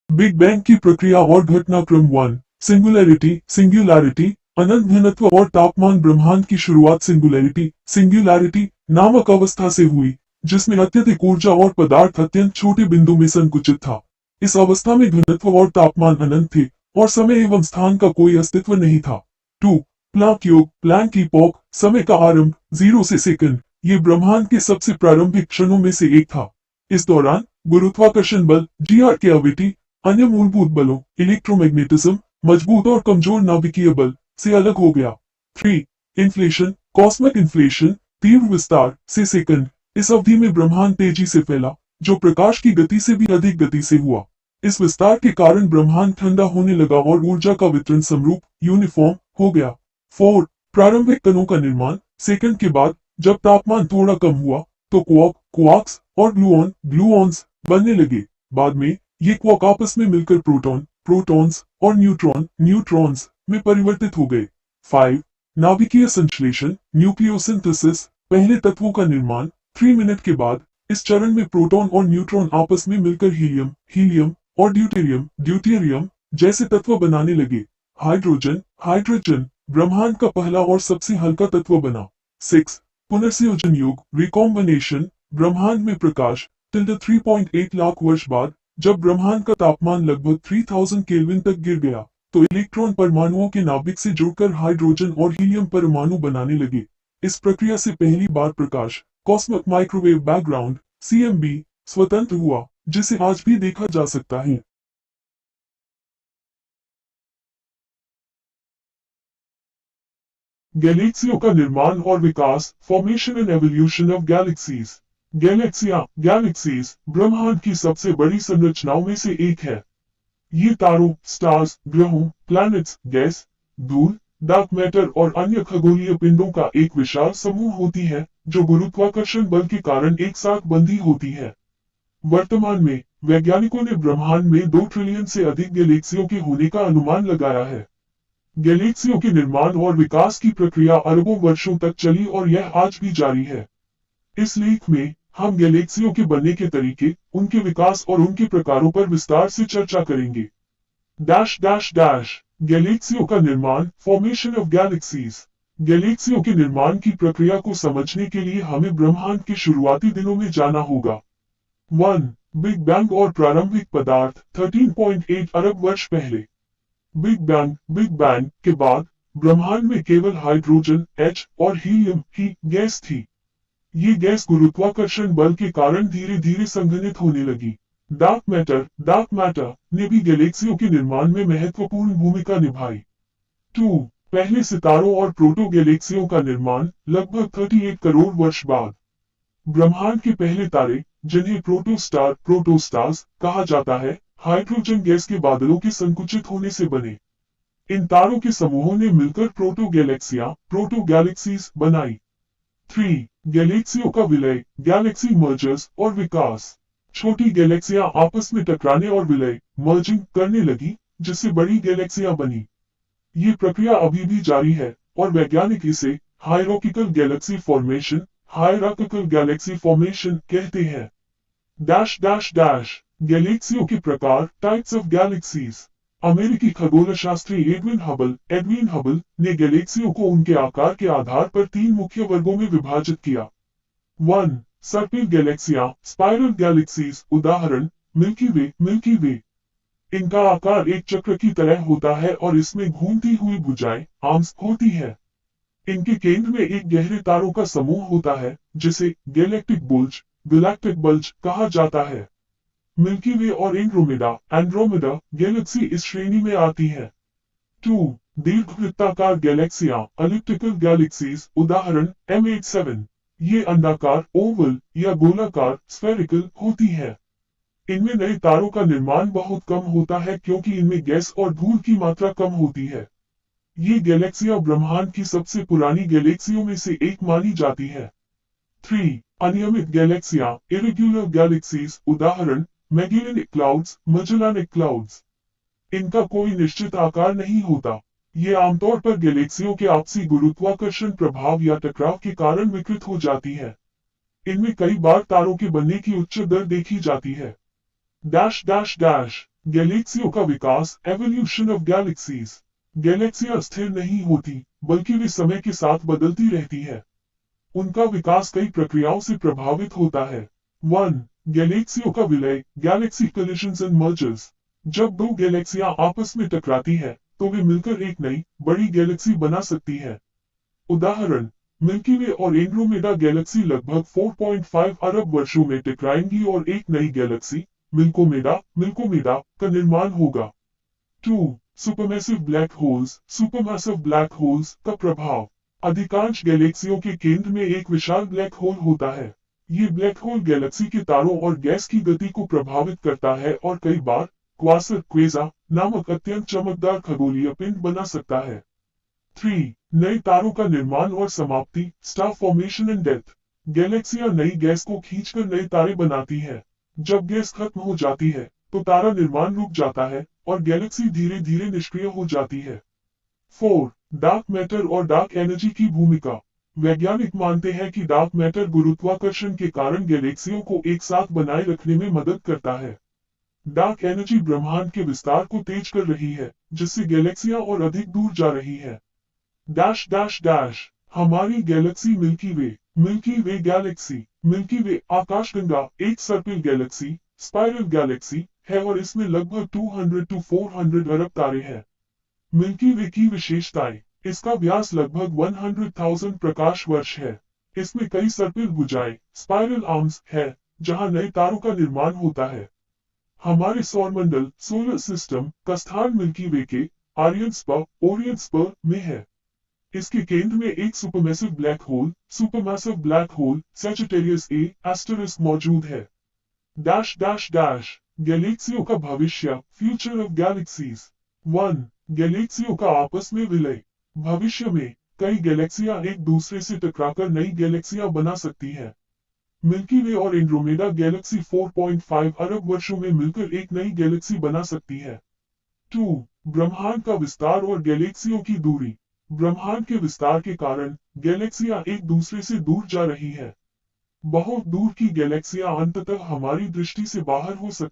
Big bang की प्रक्रिया और घटनाक्रम 1। सिंगुलैरिटी अनंत घनत्व और तापमान। ब्रह्मांड की शुरुआत सिंगुलैरिटी नामक अवस्था से हुई, जिसमें अत्यधिक ऊर्जा और पदार्थ अत्यंत छोटे बिंदु में संकुचित था। इस अवस्था में घनत्व और तापमान अनंत थे और समय एवं स्थान का कोई अस्तित्व नहीं था। 2। प्लांक युग, प्लैंक इपॉक, समय का आरंभ 0 से सेकंड। ये ब्रह्मांड के सबसे प्रारंभिक क्षणों में से एक था। इस दौरान गुरुत्वाकर्षण बल जीआर के अविटी अन्य मूलभूत बलों इलेक्ट्रोमैग्नेटिज्म, मजबूत और कमजोर नाभिकीय बल से अलग हो गया। 3। इन्फ्लेशन, कॉस्मिक इन्फ्लेशन, तीव्र विस्तार से सेकंड। इस अवधि में ब्रह्मांड तेजी से फैला, जो प्रकाश की गति से भी अधिक गति से हुआ। इस विस्तार के कारण ब्रह्मांड ठंडा होने लगा और ऊर्जा का वितरण समरूप यूनिफॉर्म हो गया। 4। प्रारंभिक कणों का निर्माण, सेकंड के बाद जब तापमान थोड़ा कम हुआ तो क्वार्क्स और ग्लूऑन्स बनने लगे। बाद में ये क्वार्क आपस में मिलकर प्रोटॉन्स और न्यूट्रॉन्स में परिवर्तित हो गए। 5। नाभिकीय संश्लेषण, न्यूक्लियोसिंथेसिस, पहले तत्वों का निर्माण। 3 मिनट के बाद इस चरण में प्रोटॉन और न्यूट्रॉन आपस में मिलकर हीलियम और ड्यूटेरियम जैसे तत्व बनाने लगे। हाइड्रोजन ब्रह्मांड का पहला और सबसे हल्का तत्व बना। 6। पुनर्संयोजन युग, रिकॉम्बिनेशन, ब्रह्मांड में प्रकाश 3.8 लाख वर्ष बाद जब ब्रह्मांड का तापमान लगभग 3000 केल्विन तक गिर गया, तो इलेक्ट्रॉन परमाणुओं के नाभिक से जुड़कर हाइड्रोजन और हीलियम परमाणु बनाने लगे। इस प्रक्रिया से पहली बार प्रकाश, कॉस्मिक माइक्रोवेव बैकग्राउंड CMB, स्वतंत्र हुआ, जिसे आज भी देखा जा सकता है। गैलेक्सियों का निर्माण और विकास, formation and evolution of galaxies. Galaxies ब्रह्मांड की सबसे बड़ी संरचनाओं में से एक है। ये तारों, स्टार्स, ग्रहों, प्लैनेट्स, गैस, धूल, डार्क मैटर और अन्य खगोलीय पिंडों का एक विशाल समूह होती है, जो गुरुत्वाकर्षण बल के कारण एक साथ बंधी होती है। वर्तमान में वैज्ञानिकों ने ब्रह्मांड में 2 ट्रिलियन से अधिक गैलेक्सियों के होने का अनुमान लगाया है। गैलेक्सियों के निर्माण और विकास की प्रक्रिया अरबों वर्षों तक चली और यह आज भी जारी है। इस लेख में हम गैलेक्सियों के बनने के तरीके, उनके विकास और उनके प्रकारों पर विस्तार से चर्चा करेंगे। गैलेक्सियों का निर्माण, फॉर्मेशन ऑफ गैलेक्सीज। गैलेक्सियों के निर्माण की प्रक्रिया को समझने के लिए हमें ब्रह्मांड के शुरुआती दिनों में जाना होगा। 1. बिग बैंग और प्रारंभिक पदार्थ 13.8 अरब वर्ष पहले। बिग बैंग के बाद ब्रह्मांड में केवल हाइड्रोजन H और हीलियम ही गैस थी। ये गैस गुरुत्वाकर्षण बल के कारण धीरे धीरे संघनित होने लगी। डार्क मैटर ने भी गैलेक्सियों के निर्माण में महत्वपूर्ण भूमिका निभाई। 2. पहले सितारों और प्रोटो गैलेक्सियों का निर्माण लगभग 38 करोड़ वर्ष बाद। ब्रह्मांड के पहले तारे, जिन्हें प्रोटोस्टार्स कहा जाता है, हाइड्रोजन गैस के बादलों के संकुचित होने से बने। इन तारों के समूहों ने मिलकर प्रोटो गैलेक्सीज बनाई। 3. गैलेक्सियों का विलय, गैलेक्सी मर्जर्स और विकास। छोटी गैलेक्सियां आपस में टकराने और मर्जिंग करने लगी, जिससे बड़ी गैलेक्सियां बनी। ये प्रक्रिया अभी भी जारी है और वैज्ञानिक इसे हायरार्किकल गैलेक्सी फॉर्मेशन कहते हैं। गैलेक्सियों के प्रकार, टाइप्स ऑफ गैलेक्सीज। अमेरिकी खगोलशास्त्री एडविन हबल ने गैलेक्सियों को उनके आकार के आधार पर 3 मुख्य वर्गों में विभाजित किया। 1. सर्पिल गैलेक्सियां, स्पाइरल गैलेक्सीज, उदाहरण मिल्की वे। इनका आकार एक चक्र की तरह होता है और इसमें घूमती हुई भुजाएं आर्म्स होती है। इनके केंद्र में एक गहरे तारों का समूह होता है, जिसे गैलेक्टिक बल्ज कहा जाता है। मिल्की वे और एंड्रोमेडा गैलेक्सी इस श्रेणी में आती है। 2. दीर्घवृत्ताकार गैलेक्सियां, एलिप्टिकल गैलेक्सीज, उदाहरण M87। ये अंडाकार, ओवल या गोलाकार, स्फेरिकल होती है। इनमें नए तारों का निर्माण बहुत कम होता है क्योंकि इनमें गैस और धूल की मात्रा कम होती है। ये गैलेक्सियां ब्रह्मांड की सबसे पुरानी गैलेक्सियों में से एक मानी जाती है। 3. अनियमित गैलेक्सियां, इरेग्युलर गैलेक्सीज, उदाहरण मैगेल्लानिक क्लाउड्स। इनका कोई निश्चित आकार नहीं होता। ये आमतौर पर गैलेक्सियों के आपसी गुरुत्वाकर्षण प्रभाव या टकराव के कारण विकृत हो जाती है। इनमें कई बार तारों के बनने की उच्च दर देखी जाती है। डैश डैश डैश गैलेक्सियों का विकास, एवोल्यूशन ऑफ गैलेक्सीज। गैलेक्सियां स्थिर नहीं होती, बल्कि वे समय के साथ बदलती रहती है। उनका विकास कई प्रक्रियाओं से प्रभावित होता है। 1. गैलेक्सियों का विलय, गैलेक्सी कोलिजन्स एंड मर्जर्स। जब दो गैलेक्सियां आपस में टकराती है, तो वे मिलकर एक नई, बड़ी गैलेक्सी बना सकती है। उदाहरण, मिल्की वे और एंड्रोमेडा गैलेक्सी लगभग 4.5 अरब वर्षों में टकराएंगी और एक नई गैलेक्सी, मिल्कोमेडा का निर्माण होगा। 2. Supermassive black holes, supermassive black holes का प्रभाव। अधिकांश गैलेक्सियों के केंद्र में एक विशाल ब्लैक होल होता है। ये ब्लैक होल गैलेक्सी के तारों और गैस की गति को प्रभावित करता है और कई बार क्वासर क्वेजा नामक अत्यंत चमकदार खगोलीय पिंड बना सकता है। 3. नए तारों का निर्माण और समाप्ति, स्टार फॉर्मेशन एंड डेथ। गैलेक्सियां नई गैस को खींचकर नए तारे बनाती है। जब गैस खत्म हो जाती है, तो तारा निर्माण रुक जाता है और गैलेक्सी धीरे धीरे निष्क्रिय हो जाती है। 4. डार्क मैटर और डार्क एनर्जी की भूमिका। वैज्ञानिक मानते हैं कि डार्क मैटर गुरुत्वाकर्षण के कारण गैलेक्सियों को एक साथ बनाए रखने में मदद करता है। डार्क एनर्जी ब्रह्मांड के विस्तार को तेज कर रही है, जिससे गैलेक्सियां और अधिक दूर जा रही है। डैश डैश डैश हमारी गैलेक्सी मिल्की वे गैलेक्सी। मिल्की वे आकाशगंगा एक सर्पिल गैलेक्सी, स्पाइरल गैलेक्सी है और इसमें लगभग 200 to 400 अरब तारे हैं। मिल्की वे की विशेषताएं, इसका व्यास लगभग 100,000 प्रकाश वर्ष है। इसमें कई सर्पिल भुजाएं, स्पाइरल आर्म्स है, जहां नए तारों का निर्माण होता है। हमारे सौरमंडल सोलर सिस्टम का स्थान मिल्की वे के ओरियन स्पर में है। इसके केंद्र में एक supermassive black hole Sagittarius A asterisk मौजूद है। डैश डैश डैश गैलेक्सियों का भविष्य, फ्यूचर ऑफ गैलेक्सीज। 1. गैलेक्सियों का आपस में विलय। भविष्य में कई गैलेक्सियां एक दूसरे से टकराकर नई गैलेक्सियां बना सकती हैं। मिल्की वे और एंड्रोमेडा गैलेक्सी 4.5 अरब वर्षों में मिलकर एक नई गैलेक्सी बना सकती है। 2. ब्रह्मांड का विस्तार और गैलेक्सियों की दूरी। ब्रह्मांड के विस्तार के कारण गैलेक्सियां एक दूसरे से दूर जा रही है। बहुत दूर की गैलेक्सियां अंततः हमारी दृष्टि से बाहर हो सकती